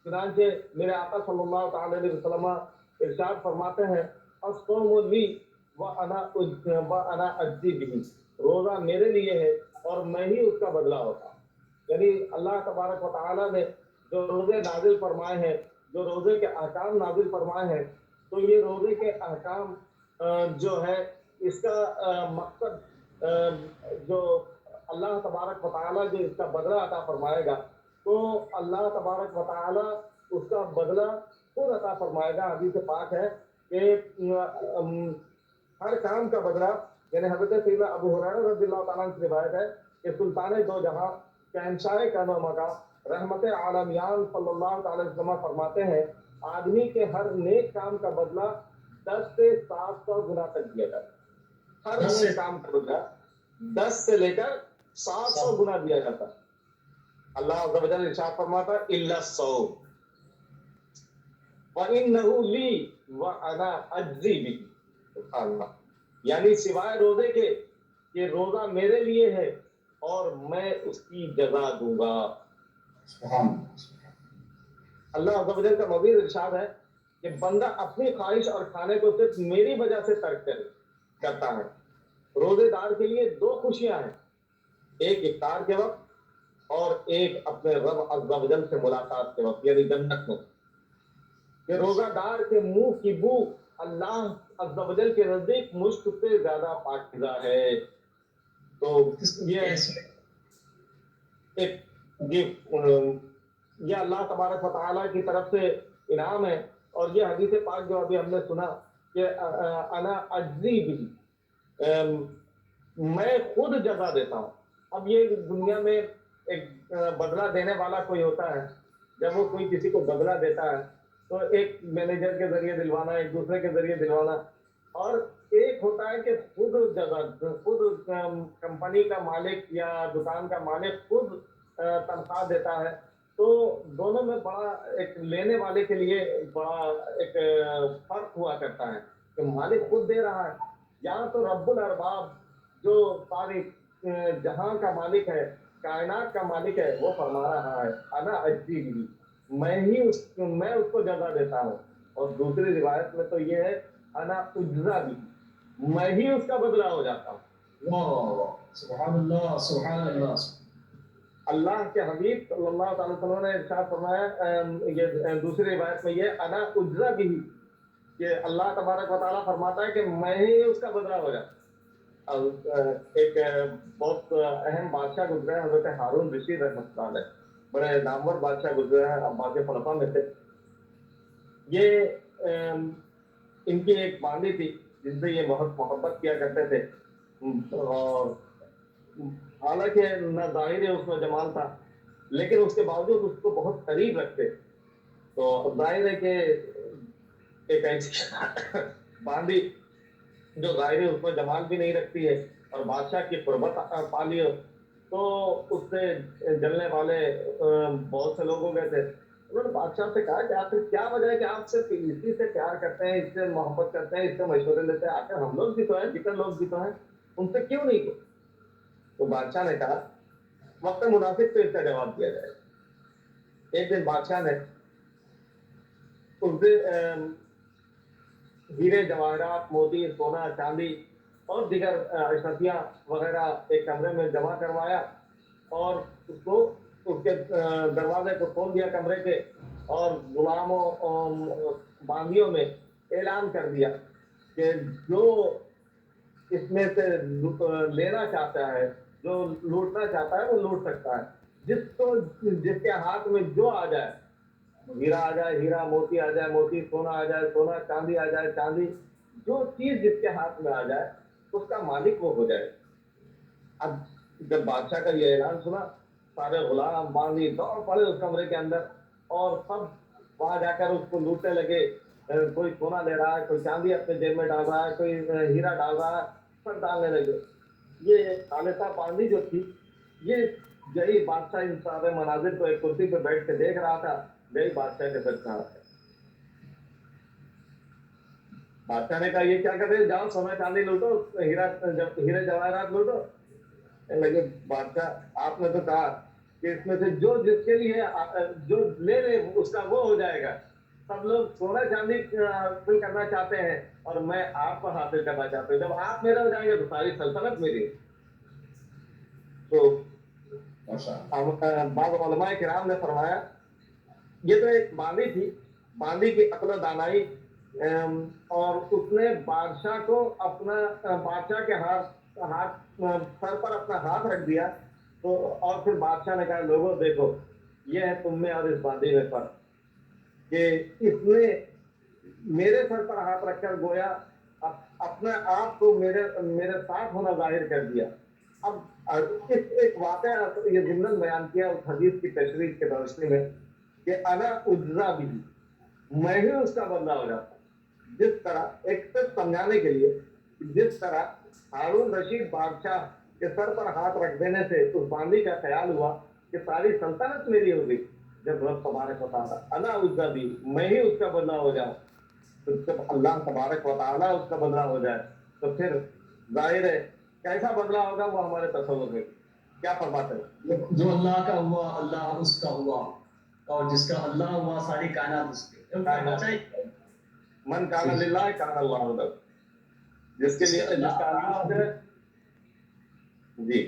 चुनांचे मेरे आका सल्लल्लाहु ताला अलैहि वसल्लम इरशाद फरमाते हैं, अस्सौमु ली व अना अज्जी बिही, रोजा मेरे लिए है और मैं ही उसका बदला होता। यानी अल्लाह तबारक व तआला ने जो रोजे नाजिल फरमाए हैं, जो रोजे के अहकाम नाजिल फरमाए हैं, तो ये रोजे के अहकाम जो है इसका मकसद जो अल्लाह तबारक व तआला जो इसका बदला अता फरमाएगा, तो अल्लाह तबारक व तआला उसका बदला खुद अता फरमाएगा। हदीस पाक है कि हर काम का बदला, यानी हज़रत सैयदना अबू हुरैरा रज़ियल्लाहु ताला अन्हु की रिवायत है कि सुल्तान दो जहां शहंशाह का मका रहमत आलमियान सल्लल्लाहु ताला अलैहि वसल्लम फरमाते हैं, आदमी के हर नेक काम का बदला 10 से 700 गुना तक दिया जाता है। हर नेक काम का बदला 10 से लेकर 700 गुना दिया जाता है। अल्लाह अज़्ज़ा वजल इरशाद फरमाता है, इल्ला सौम व इन्नहु ली व अना अज्ज़ी बिही। सुभान अल्लाह, यानी सिवाय रोजे के, ये रोजा मेरे लिए है और मैं उसकी जजा दूंगा। अल्लाह अज़्ज़ा वजल का मज़ीद इरशाद है कि बंदा अपनी ख्वाहिश और खाने को सिर्फ मेरी वजह से तर्क करता है। रोजेदार के लिए दो खुशियां हैं, एक इफ्तार के वक्त और एक अपने रब अज़्ज़ा वजल से मुलाकात के वक्त, यानी जन्नत में। कि रोजादार के मुंह की बू अल्लाह अज़्ज़ा वजल के नजदीक मुश्क से ज्यादा पाकीज़ा है। तो ये एक ये अल्लाह तबारक व तआला की तरफ से इनाम है। और ये हदीस पाक जो अभी हमने सुना कि अना अज्जी भी, मैं खुद जजा देता हूँ। अब ये दुनिया में एक बदला देने वाला कोई होता है, जब वो कोई किसी को बदला देता है तो एक मैनेजर के जरिए दिलवाना, एक दूसरे के जरिए दिलवाना, और एक होता है कि खुद जगह, खुद कंपनी का मालिक या दुकान का मालिक खुद तनख्वाह देता है। तो दोनों में बड़ा एक लेने वाले के लिए बड़ा एक फर्क हुआ करता है कि मालिक खुद दे रहा है, यहाँ तो रब्बुल अरबाब जो सारी जहां का मालिक है, कायनात का मालिक है, वो फरमा रहा है अना अज्जी भी, मैं उसको जजा देता हूँ। और दूसरी रिवायत में तो ये है अना उज्जा भी, मैं ही उसका बदला हो जाता हूँ। सुभान अल्लाह, सुभान अल्लाह। अल्लाह के हबीब सल्लल्लाहु अलैहि वसल्लम ने इरशाद फरमाया, ये दूसरी रिवायत में ये अना उज्जा भी, कि अल्लाह तबारक व तआला फरमाता है कि मैं ही उसका बदला हो जाता। एक बहुत अहम बादशाह गुजरे हैं, हजरत हारून रशीद रहमतुल्लाह अलैह, बड़े नामवर बादशाह गुजरे हैं अब्बास खुलफा में से। ये इनकी एक बांदी थी जिनसे ये बहुत मोहब्बत किया करते थे, और हालांकि न जाहिर है उसमें जमाल था, लेकिन उसके बावजूद उसको बहुत करीब रखते। तो जाहिर है कि एक ऐसी बांदी जो जाहिर है उसमें जमाल भी नहीं रखती है और बादशाह की कुर्बत पाली हो, तो उससे जलने वाले बहुत से लोग हो गए थे। उन्होंने बादशाह से कहा कि आखिर क्या वजह है कि आप सिर्फ इसी से प्यार करते हैं, इससे मोहब्बत करते हैं, इससे मशवरे लेते हैं, आखिर हम लोग भी तो हैं, जितने लोग भी तो हैं, उनसे क्यों नहीं किया? तो बादशाह ने कहा वक्त मुनासिब पे इसका जवाब दिया जाए। एक दिन बादशाह ने उस दिन हीरे जवाहरात, मोती, सोना, चांदी और दीगर अशरफियाँ वगैरह एक कमरे में जमा करवाया और उसको उसके दरवाजे को खोल दिया कमरे के, और गुलामों बांदियों में ऐलान कर दिया कि जो इसमें से लेना चाहता है, जो लूटना चाहता है वो लूट सकता है। जिसके हाथ में जो आ जाए, हीरा आ जाए हीरा, मोती आ जाए मोती, सोना आ जाए सोना, चांदी आ जाए चांदी, जो चीज जिसके हाथ में आ जाए उसका मालिक वो हो जाए। अब जब बादशाह का ये ऐलान सुना, सारे गुलाम बांदी दौड़ पड़े उस कमरे के अंदर और सब वहां जाकर उसको लूटने लगे। कोई सोना ले रहा है, कोई चांदी अपने जेब में डाल रहा है, कोई हीरा डाल रहा है, सब डालने लगे। ये खालिसा बांदी जो थी, ये यही बादशाह इन सारे मनाजिर को एक कुर्सी पे बैठ के देख रहा था, यही बादशाह के सच कहा है। बादशाह ने कहा ये क्या कर रहे हो, जाओ सोना चांदी लूटो, हीरे जवाहरात लूटो। लगे बादशाह आपने तो कहा کہ اس میں سے جو جس کے لیے جو لے لے اس کا وہ ہو جائے گا. سب لوگ سونا چاندی حاصل کرنا چاہتے ہیں اور میں آپ کو حاصل کرنا چاہتا ہوں. جب آپ میرے ہو جائیں گے تو ساری سلطنت میری. تو بعض علماء کرام نے فرمایا یہ تو ایک باندی تھی, باندی کی عقل و دانائی, اور اس نے بادشاہ کو اپنا بادشاہ کے سر پر اپنا ہاتھ رکھ دیا. تو اور پھر بادشاہ نے کہا لوگوں دیکھو یہ ہے تم میں اور اس باندی میں فرق کہ اس نے میرے سر پر ہاتھ رکھ کر گویا اپنے آپ کو میرے ساتھ ہونا ظاہر کر دیا. اب ایک واقعہ یہ ضمن بیان کیا اس حدیث کی تشریح کے روشنی میں کہ انا اجزا بھی, میں ہی اس کا بندہ ہو جاتا. جس طرح ایک صرف سمجھانے کے لیے, جس طرح ہارون رشید بادشاہ کے سر پر ہاتھ رکھ دینے سے اس باندی کا خیال ہوا کہ ساری سلطنت میری ہو گئی, جب رب تبارک و تعالیٰ انا اجزا بھی, میں ہی اس کا بدلہ ہو جاؤں, تو جب اللہ تبارک و تعالیٰ اس کا بدلہ ہو جائے تو پھر ظاہر ہے کیسا بدلہ ہوگا وہ ہمارے تصور میں. کیا فرماتے ہیں؟ جو اللہ کا ہوا اللہ اس کا ہوا, اور جس کا اللہ ہوا ساری کائنات اس کے. من کان للہ کان اللہ لہ, جس کے لیے جس کا اللہ ہے. جی